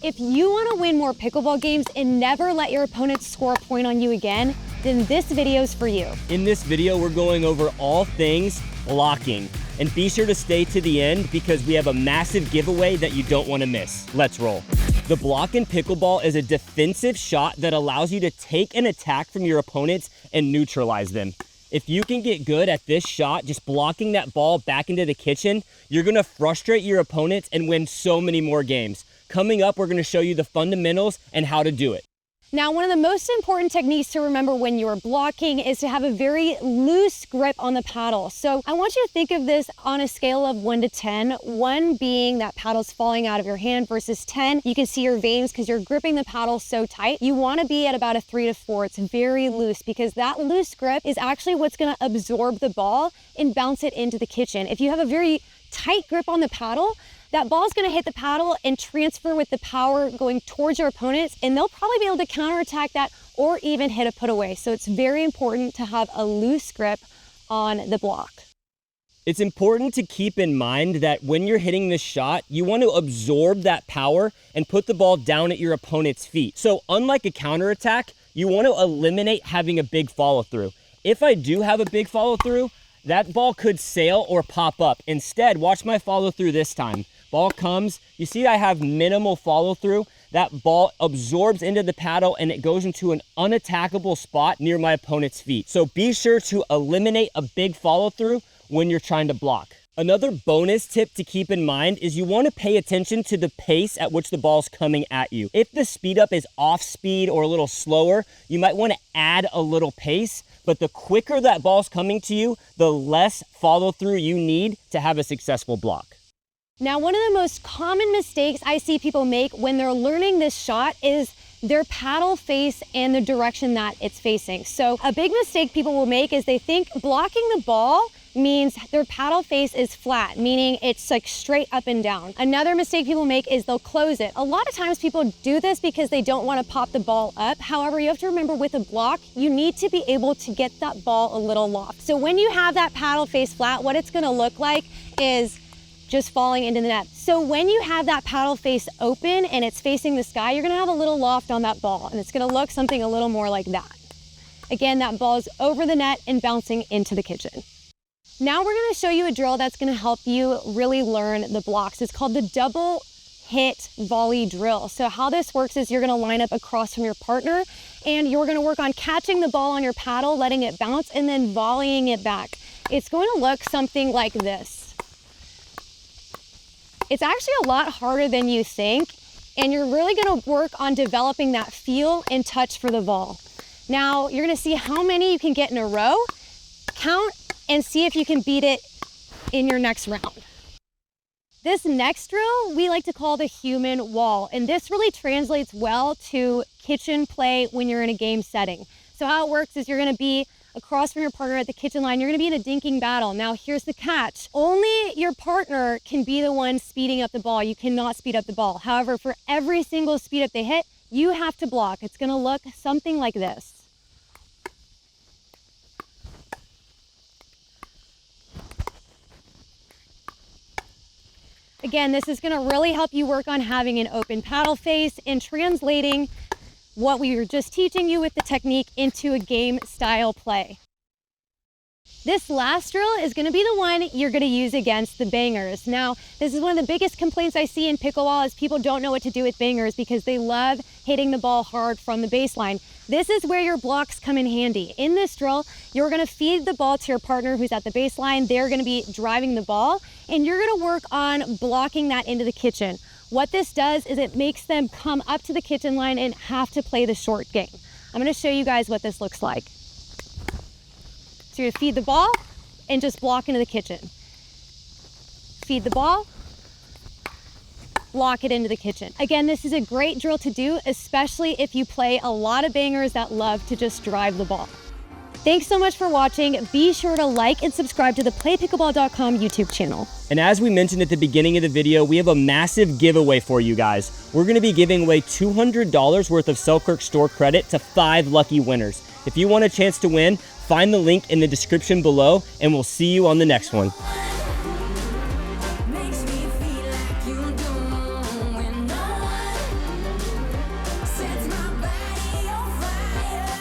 If you want to win more pickleball games and never let your opponents score a point on you again, then this video is for you. In this video, we're going over all things blocking. And be sure to stay to the end because we have a massive giveaway that you don't want to miss. Let's roll. The block in pickleball is a defensive shot that allows you to take an attack from your opponents and neutralize them. If you can get good at this shot, just blocking that ball back into the kitchen, you're going to frustrate your opponents and win so many more games. Coming up, we're going to show you the fundamentals and how to do it. Now, one of the most important techniques to remember when you're blocking is to have a very loose grip on the paddle. So I want you to think of this on a scale of 1 to 10, 1 being that paddle's falling out of your hand versus 10. You can see your veins because you're gripping the paddle so tight. You want to be at about a 3 to 4. It's very loose because that loose grip is actually what's going to absorb the ball and bounce it into the kitchen. If you have a very tight grip on the paddle, that ball's gonna hit the paddle and transfer with the power going towards your opponents, and they'll probably be able to counterattack that or even hit a put away. So it's very important to have a loose grip on the block. It's important to keep in mind that when you're hitting this shot, you want to absorb that power and put the ball down at your opponent's feet. So unlike a counterattack, you want to eliminate having a big follow through. If I do have a big follow through, that ball could sail or pop up. Instead, watch my follow through this time. Ball comes, you see I have minimal follow through. That ball absorbs into the paddle and it goes into an unattackable spot near my opponent's feet. So be sure to eliminate a big follow through when you're trying to block. Another bonus tip to keep in mind is you want to pay attention to the pace at which the ball's coming at you. If the speed up is off speed or a little slower, you might want to add a little pace, but the quicker that ball's coming to you, the less follow through you need to have a successful block. Now, one of the most common mistakes I see people make when they're learning this shot is their paddle face and the direction that it's facing. So a big mistake people will make is they think blocking the ball means their paddle face is flat, meaning it's like straight up and down. Another mistake people make is they'll close it. A lot of times people do this because they don't want to pop the ball up. However, you have to remember with a block, you need to be able to get that ball a little loft. So when you have that paddle face flat, what it's going to look like is just falling into the net. So when you have that paddle face open and it's facing the sky, you're gonna have a little loft on that ball and it's gonna look something a little more like that. Again, that ball is over the net and bouncing into the kitchen. Now we're gonna show you a drill that's gonna help you really learn the blocks. It's called the double hit volley drill. So how this works is you're gonna line up across from your partner and you're gonna work on catching the ball on your paddle, letting it bounce, and then volleying it back. It's going to look something like this. It's actually a lot harder than you think, and you're really gonna work on developing that feel and touch for the ball. Now, you're gonna see how many you can get in a row, count, and see if you can beat it in your next round. This next drill, we like to call the human wall, and this really translates well to kitchen play when you're in a game setting. So how it works is you're gonna be across from your partner at the kitchen line. You're gonna be in a dinking battle. Now here's the catch. Only your partner can be the one speeding up the ball. You cannot speed up the ball. However, for every single speed up they hit, you have to block. It's gonna look something like this. Again, this is gonna really help you work on having an open paddle face and translating what we were just teaching you with the technique into a game style play. This last drill is going to be the one you're going to use against the bangers. Now, this is one of the biggest complaints I see in pickleball is people don't know what to do with bangers because they love hitting the ball hard from the baseline. This is where your blocks come in handy. In this drill, you're going to feed the ball to your partner who's at the baseline. They're going to be driving the ball, and you're going to work on blocking that into the kitchen. What this does is it makes them come up to the kitchen line and have to play the short game. I'm gonna show you guys what this looks like. So you're gonna feed the ball and just block into the kitchen. Feed the ball, block it into the kitchen. Again, this is a great drill to do, especially if you play a lot of bangers that love to just drive the ball. Thanks so much for watching. Be sure to like and subscribe to the PlayPickleball.com YouTube channel. And as we mentioned at the beginning of the video, we have a massive giveaway for you guys. We're gonna be giving away $200 worth of Selkirk store credit to 5 lucky winners. If you want a chance to win, find the link in the description below, and we'll see you on the next one.